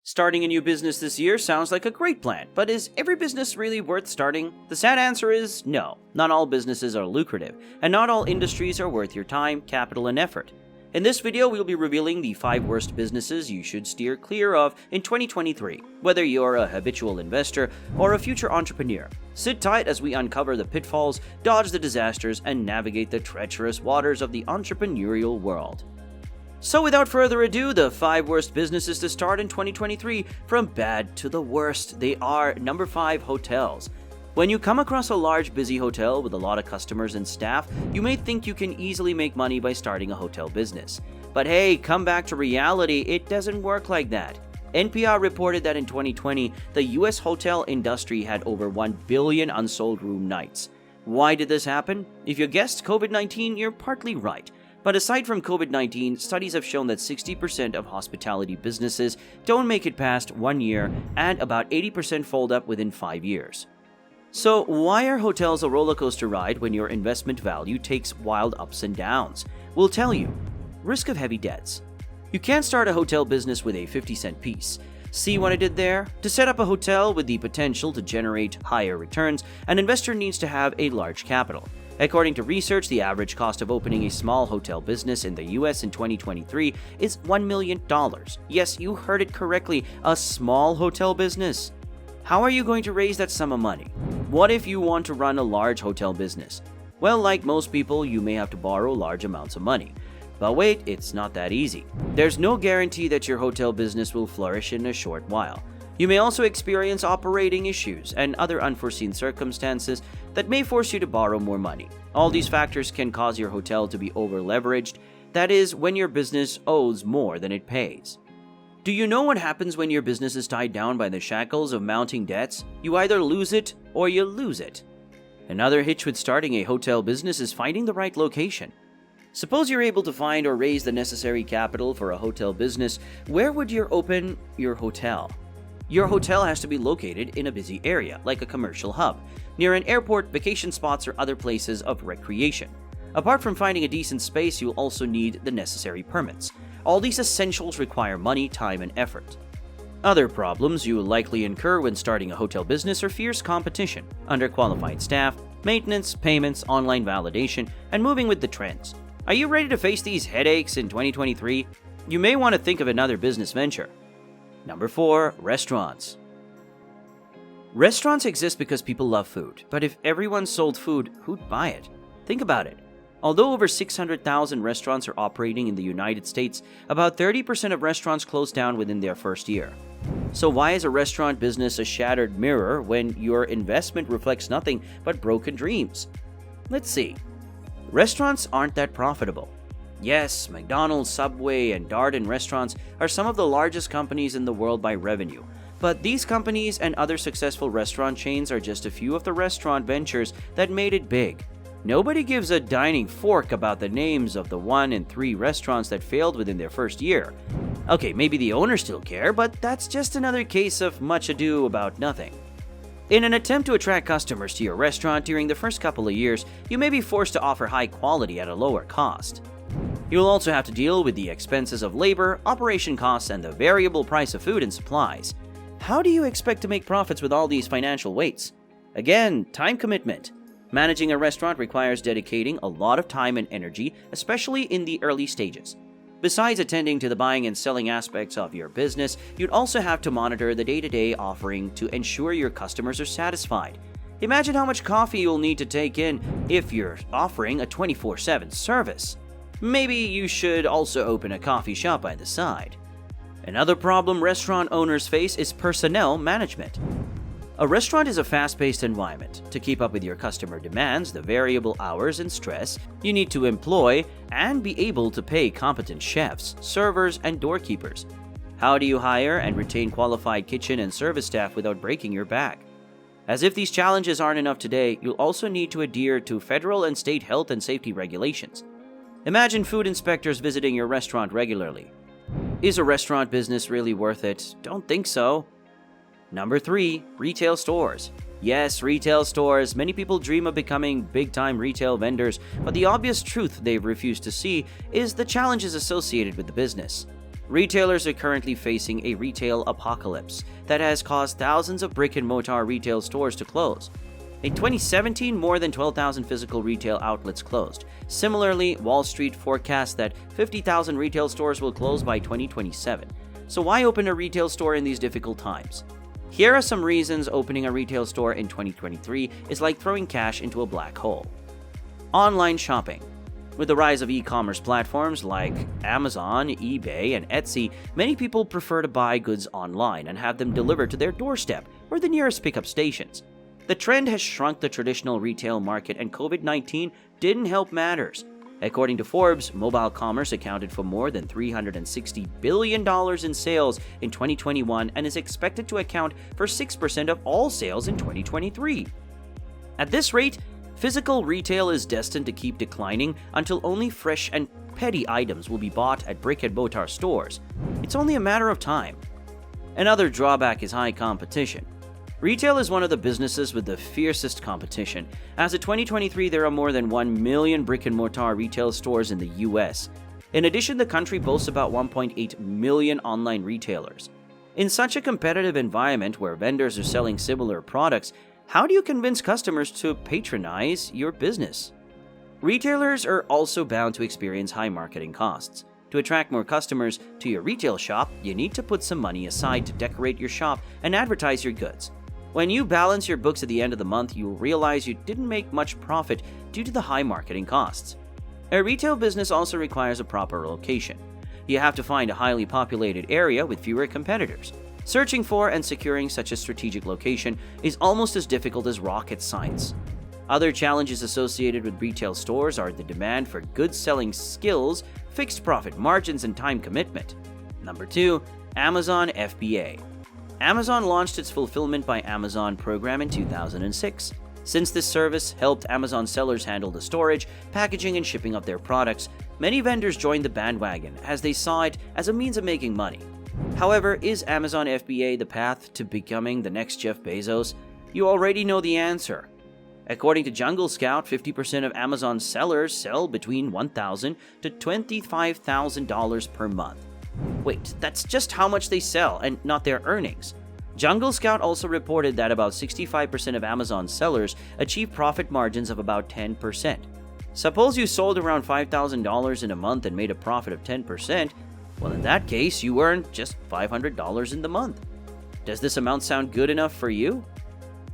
Starting a new business this year sounds like a great plan, but is every business really worth starting? The sad answer is no. Not all businesses are lucrative, and not all industries are worth your time, capital, and effort. In this video, we'll be revealing the 5 worst businesses you should steer clear of in 2023, whether you're a habitual investor or a future entrepreneur. Sit tight as we uncover the pitfalls, dodge the disasters, and navigate the treacherous waters of the entrepreneurial world. So without further ado, the 5 worst businesses to start in 2023, from bad to the worst. They are number 5, hotels. When you come across a large, busy hotel with a lot of customers and staff, you may think you can easily make money by starting a hotel business. But hey, come back to reality, it doesn't work like that. NPR reported that in 2020, the US hotel industry had over 1 billion unsold room nights. Why did this happen? If you guessed COVID-19, you're partly right. But aside from COVID-19, studies have shown that 60% of hospitality businesses don't make it past 1 year, and about 80% fold up within 5 years. So why are hotels a roller coaster ride when your investment value takes wild ups and downs? We'll tell you. Risk of heavy debts. You can't start a hotel business with a 50-cent piece. See what I did there? To set up a hotel with the potential to generate higher returns, an investor needs to have a large capital. According to research, the average cost of opening a small hotel business in the US in 2023 is $1 million. Yes, you heard it correctly, a small hotel business. How are you going to raise that sum of money? What if you want to run a large hotel business? Well, like most people, you may have to borrow large amounts of money. But wait, it's not that easy. There's no guarantee that your hotel business will flourish in a short while. You may also experience operating issues and other unforeseen circumstances that may force you to borrow more money. All these factors can cause your hotel to be over-leveraged, that is, when your business owes more than it pays. Do you know what happens when your business is tied down by the shackles of mounting debts? You either lose it or you lose it. Another hitch with starting a hotel business is finding the right location. Suppose you're able to find or raise the necessary capital for a hotel business, where would you open your hotel? Your hotel has to be located in a busy area, like a commercial hub, near an airport, vacation spots, or other places of recreation. Apart from finding a decent space, you'll also need the necessary permits. All these essentials require money, time, and effort. Other problems you will likely incur when starting a hotel business are fierce competition, underqualified staff, maintenance, payments, online validation, and moving with the trends. Are you ready to face these headaches in 2023? You may want to think of another business venture. Number 4, restaurants. Restaurants exist because people love food, but if everyone sold food, who'd buy it? Think about it. Although over 600,000 restaurants are operating in the United States, about 30% of restaurants close down within their first year. So why is a restaurant business a shattered mirror when your investment reflects nothing but broken dreams? Let's see. Restaurants aren't that profitable. Yes, McDonald's, Subway, and Darden restaurants are some of the largest companies in the world by revenue. But these companies and other successful restaurant chains are just a few of the restaurant ventures that made it big. Nobody gives a dining fork about the names of the 1 and 3 restaurants that failed within their first year. Okay, maybe the owners still care, but that's just another case of much ado about nothing. In an attempt to attract customers to your restaurant during the first couple of years, you may be forced to offer high quality at a lower cost. You'll also have to deal with the expenses of labor, operation costs, and the variable price of food and supplies. How do you expect to make profits with all these financial weights? Again, time commitment. Managing a restaurant requires dedicating a lot of time and energy, especially in the early stages. Besides attending to the buying and selling aspects of your business, you'd also have to monitor the day-to-day offering to ensure your customers are satisfied. Imagine how much coffee you'll need to take in if you're offering a 24/7 service. Maybe you should also open a coffee shop by the side. Another problem restaurant owners face is personnel management. A restaurant is a fast-paced environment. To keep up with your customer demands, the variable hours and stress, you need to employ and be able to pay competent chefs, servers, and doorkeepers. How do you hire and retain qualified kitchen and service staff without breaking your back? As if these challenges aren't enough today, you'll also need to adhere to federal and state health and safety regulations. Imagine food inspectors visiting your restaurant regularly. Is a restaurant business really worth it? Don't think so. Number 3, retail stores. Yes, retail stores. Many people dream of becoming big-time retail vendors, but the obvious truth they've refused to see is the challenges associated with the business. Retailers are currently facing a retail apocalypse that has caused thousands of brick-and-mortar retail stores to close. In 2017, more than 12,000 physical retail outlets closed. Similarly, Wall Street forecasts that 50,000 retail stores will close by 2027. So why open a retail store in these difficult times? Here are some reasons opening a retail store in 2023 is like throwing cash into a black hole. Online shopping. With the rise of e-commerce platforms like Amazon, eBay, and Etsy, many people prefer to buy goods online and have them delivered to their doorstep or the nearest pickup stations. The trend has shrunk the traditional retail market, and COVID-19 didn't help matters. According to Forbes, mobile commerce accounted for more than $360 billion in sales in 2021 and is expected to account for 6% of all sales in 2023. At this rate, physical retail is destined to keep declining until only fresh and petty items will be bought at brick-and-mortar stores. It's only a matter of time. Another drawback is high competition. Retail is one of the businesses with the fiercest competition. As of 2023, there are more than 1 million brick-and-mortar retail stores in the US. In addition, the country boasts about 1.8 million online retailers. In such a competitive environment where vendors are selling similar products, how do you convince customers to patronize your business? Retailers are also bound to experience high marketing costs. To attract more customers to your retail shop, you need to put some money aside to decorate your shop and advertise your goods. When you balance your books at the end of the month, you will realize you didn't make much profit due to the high marketing costs. A retail business also requires a proper location. You have to find a highly populated area with fewer competitors. Searching for and securing such a strategic location is almost as difficult as rocket science. Other challenges associated with retail stores are the demand for good selling skills, fixed profit margins, and time commitment. Number 2, Amazon FBA. Amazon launched its Fulfillment by Amazon program in 2006. Since this service helped Amazon sellers handle the storage, packaging, and shipping of their products, many vendors joined the bandwagon as they saw it as a means of making money. However, is Amazon FBA the path to becoming the next Jeff Bezos? You already know the answer. According to Jungle Scout, 50% of Amazon sellers sell between $1,000 to $25,000 per month. Wait, that's just how much they sell and not their earnings. Jungle Scout also reported that about 65% of Amazon sellers achieve profit margins of about 10%. Suppose you sold around $5,000 in a month and made a profit of 10%. Well, in that case, you earned just $500 in the month. Does this amount sound good enough for you?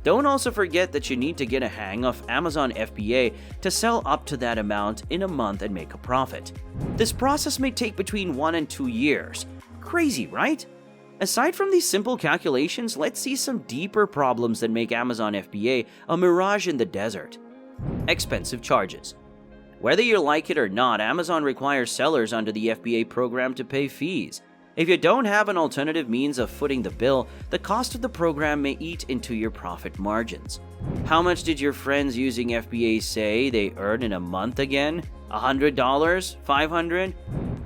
Don't also forget that you need to get a hang of Amazon FBA to sell up to that amount in a month and make a profit. This process may take between 1 and 2 years. Crazy, right? Aside from these simple calculations, let's see some deeper problems that make Amazon FBA a mirage in the desert. Expensive charges. Whether you like it or not, Amazon requires sellers under the FBA program to pay fees. If you don't have an alternative means of footing the bill, the cost of the program may eat into your profit margins. How much did your friends using FBA say they earn in a month again? $100? $500?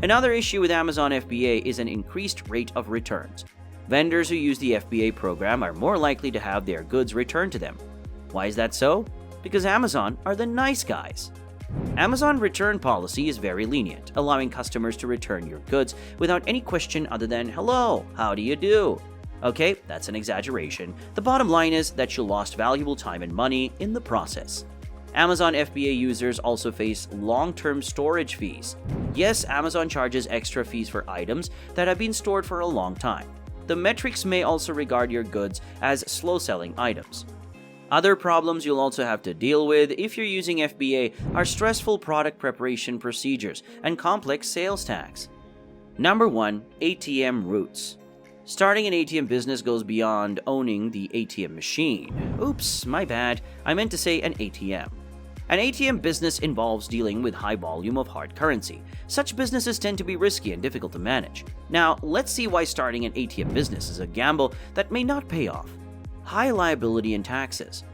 Another issue with Amazon FBA is an increased rate of returns. Vendors who use the FBA program are more likely to have their goods returned to them. Why is that so? Because Amazon are the nice guys. Amazon return policy is very lenient, allowing customers to return your goods without any question other than, "Hello, how do you do?" Okay, that's an exaggeration. The bottom line is that you lost valuable time and money in the process. Amazon FBA users also face long-term storage fees. Yes, Amazon charges extra fees for items that have been stored for a long time. The metrics may also regard your goods as slow-selling items. Other problems you'll also have to deal with if you're using FBA are stressful product preparation procedures and complex sales tax. Number 1, ATM Routes. Starting an ATM business goes beyond owning the ATM machine. Oops, my bad. I meant to say an ATM. An ATM business involves dealing with high volume of hard currency. Such businesses tend to be risky and difficult to manage. Now, let's see why starting an ATM business is a gamble that may not pay off. High liability and taxes.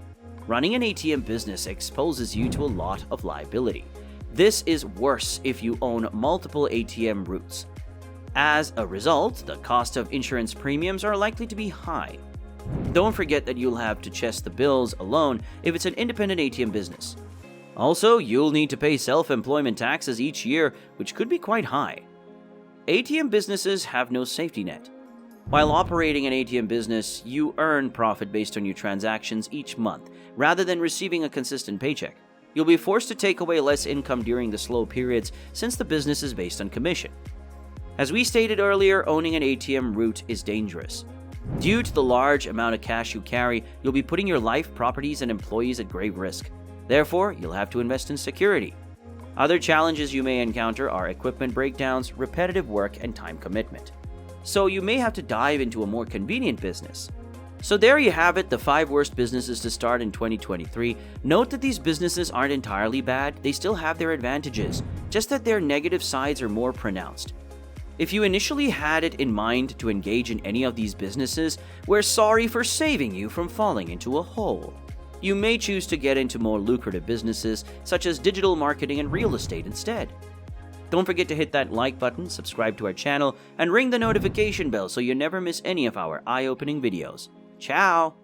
Running an ATM business exposes you to a lot of liability. This is worse if you own multiple ATM routes. As a result, the cost of insurance premiums are likely to be high. Don't forget that you'll have to chest the bills alone if it's an independent ATM business. Also, you'll need to pay self-employment taxes each year, which could be quite high. ATM businesses have no safety net. While operating an ATM business, you earn profit based on your transactions each month, rather than receiving a consistent paycheck. You'll be forced to take away less income during the slow periods since the business is based on commission. As we stated earlier, owning an ATM route is dangerous. Due to the large amount of cash you carry, you'll be putting your life, properties, and employees at grave risk. Therefore, you'll have to invest in security. Other challenges you may encounter are equipment breakdowns, repetitive work, and time commitment. So you may have to dive into a more convenient business. So there you have it, the 5 worst businesses to start in 2023. Note that these businesses aren't entirely bad, they still have their advantages, just that their negative sides are more pronounced. If you initially had it in mind to engage in any of these businesses, we're sorry for saving you from falling into a hole. You may choose to get into more lucrative businesses such as digital marketing and real estate instead. Don't forget to hit that like button, subscribe to our channel, and ring the notification bell so you never miss any of our eye-opening videos. Ciao!